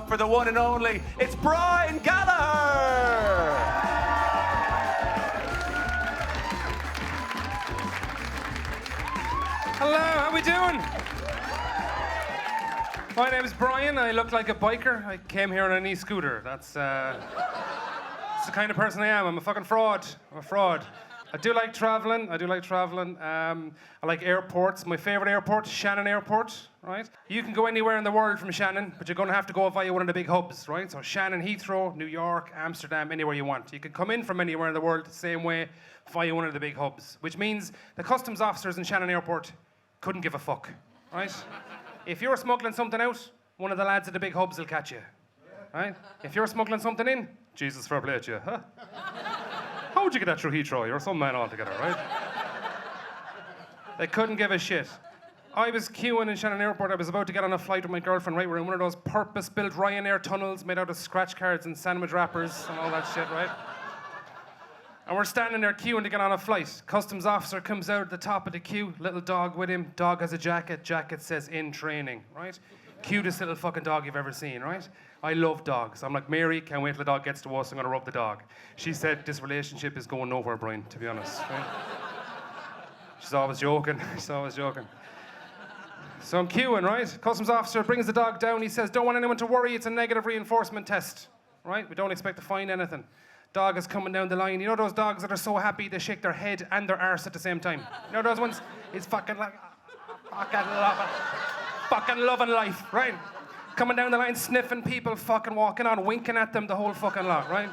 For the one and only, it's Brian Gallagher! Hello, how we doing? My name is Brian. I look like a biker. I came here on an e-scooter. That's the kind of person I am. I'm a fucking fraud. I'm a fraud. I do like traveling. I like airports. My favorite airport, Shannon Airport, right? You can go anywhere in the world from Shannon, but you're going to have to go via one of the big hubs, right? So Shannon, Heathrow, New York, Amsterdam, anywhere you want. You can come in from anywhere in the world the same way via one of the big hubs, which means the customs officers in Shannon Airport couldn't give a fuck, right? If you're smuggling something out, one of the lads at the big hubs will catch you, right? If you're smuggling something in, Jesus, fair play to you, huh? How'd you get that through Heathrow? You're some man altogether, right? They couldn't give a shit. I was queuing in Shannon Airport. I was about to get on a flight with my girlfriend, right? We're in one of those purpose-built Ryanair tunnels made out of scratch cards and sandwich wrappers and all that shit, right? And we're standing there queuing to get on a flight. Customs officer comes out at the top of the queue, little dog with him. Dog has a jacket. Jacket says in training, right? Cutest little fucking dog you've ever seen, right? I love dogs. I'm like, Mary, can't wait till the dog gets to us. I'm going to rub the dog. She said, this relationship is going nowhere, Brian, to be honest. Right? She's always joking. So I'm queuing, right? Customs officer brings the dog down. He says, don't want anyone to worry. It's a negative reinforcement test, right? We don't expect to find anything. Dog is coming down the line. You know those dogs that are so happy they shake their head and their arse at the same time? You know those ones? It's fucking like, fucking loving life, right? Coming down the line, sniffing people, fucking walking on, winking at them the whole fucking lot, right?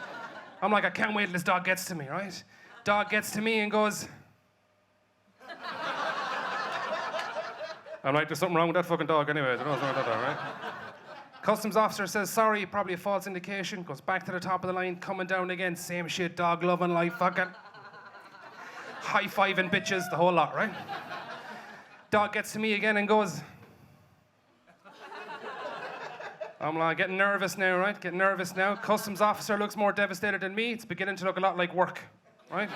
I'm like, I can't wait till this dog gets to me, right? Dog gets to me and goes... I'm like, there's something wrong with that fucking dog anyway. I don't know what's wrong with that dog, right? Customs officer says, sorry, probably a false indication. Goes back to the top of the line, coming down again. Same shit, dog loving life, fucking... high-fiving bitches, the whole lot, right? Dog gets to me again and goes... I'm like, getting nervous now, right? Getting nervous now. Customs officer looks more devastated than me. It's beginning to look a lot like work, right?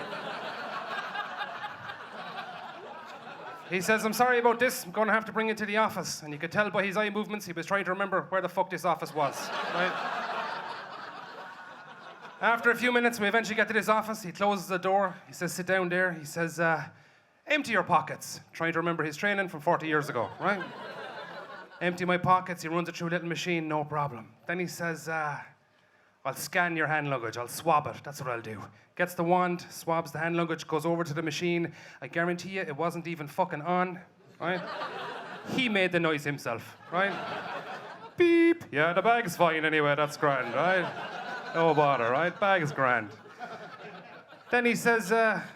He says, I'm sorry about this. I'm going to have to bring it to the office. And you could tell by his eye movements, he was trying to remember where the fuck this office was, right? After a few minutes, we eventually get to this office. He closes the door. He says, sit down there. He says, empty your pockets. Trying to remember his training from 40 years ago, right? Empty my pockets. He runs it through a little machine, no problem. Then he says, I'll scan your hand luggage. I'll swab it. That's what I'll do. Gets the wand, swabs the hand luggage, goes over to the machine. I guarantee you it wasn't even fucking on, right? He made the noise himself, right? Beep. Yeah, the bag's fine anyway. That's grand, right? No bother, right? Bag is grand. Then he says,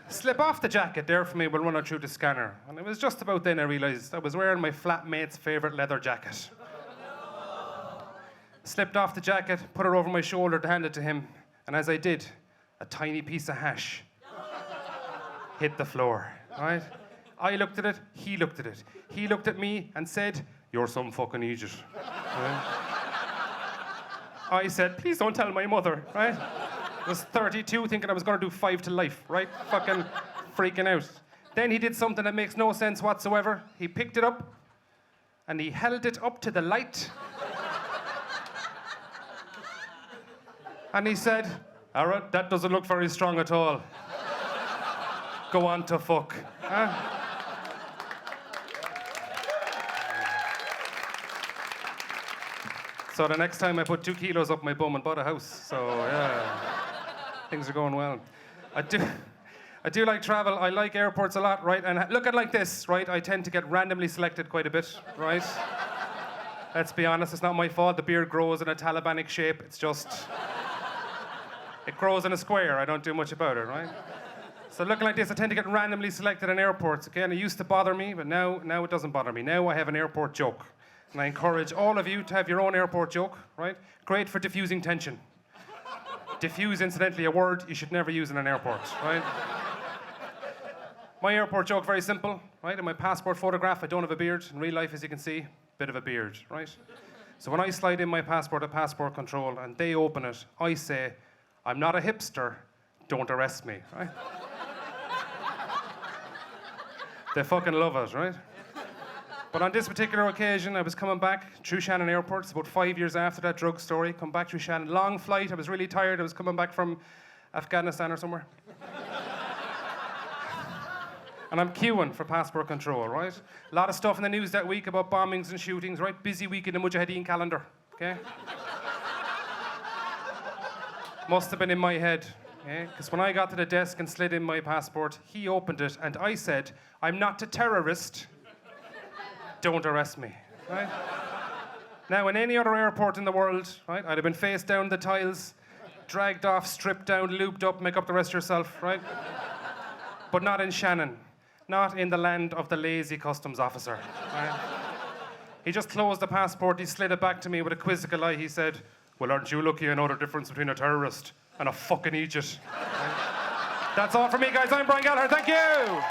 slip off the jacket there for me, we'll run it through the scanner. And it was just about then I realised I was wearing my flatmate's favourite leather jacket. Slipped off the jacket, put it over my shoulder to hand it to him, and as I did, a tiny piece of hash hit the floor, right? I looked at it, he looked at it. He looked at me and said, you're some fucking idiot. Right? I said, please don't tell my mother, right? I was 32, thinking I was going to do 5 to life, right? Fucking freaking out. Then he did something that makes no sense whatsoever. He picked it up, and he held it up to the light. And he said, Ara, that doesn't look very strong at all. Go on to fuck. Huh? So the next time I put 2 kilos up my bum and bought a house. So, yeah. Things are going well. I do like travel. I like airports a lot, right? And looking like this, right? I tend to get randomly selected quite a bit, right? Let's be honest, it's not my fault. The beard grows in a Talibanic shape. It's just... it grows in a square. I don't do much about it, right? So looking like this, I tend to get randomly selected in airports. Again, it used to bother me, but now it doesn't bother me. Now I have an airport joke. And I encourage all of you to have your own airport joke, right? Great for diffusing tension. Diffuse, incidentally, a word you should never use in an airport, right? My airport joke, very simple, right? In my passport photograph, I don't have a beard. In real life, as you can see, bit of a beard, right? So when I slide in my passport at passport control and they open it, I say, I'm not a hipster, don't arrest me, right? They fucking love it, right? But on this particular occasion, I was coming back through Shannon Airport. It's about 5 years after that drug story. Come back through Shannon. Long flight. I was really tired. I was coming back from Afghanistan or somewhere. And I'm queuing for passport control, right? A lot of stuff in the news that week about bombings and shootings, right? Busy week in the Mujahideen calendar, okay? Must have been in my head, okay? Because when I got to the desk and slid in my passport, he opened it and I said, "I'm not a terrorist. Don't arrest me," right? Now, in any other airport in the world, right, I'd have been face down the tiles, dragged off, stripped down, lubed up, make up the rest yourself, right? But not in Shannon. Not in the land of the lazy customs officer, right? He just closed the passport, he slid it back to me with a quizzical eye. He said, "Well, aren't you lucky I know the difference between a terrorist and a fucking Egypt?" Right? That's all from me, guys. I'm Brian Gallagher. Thank you!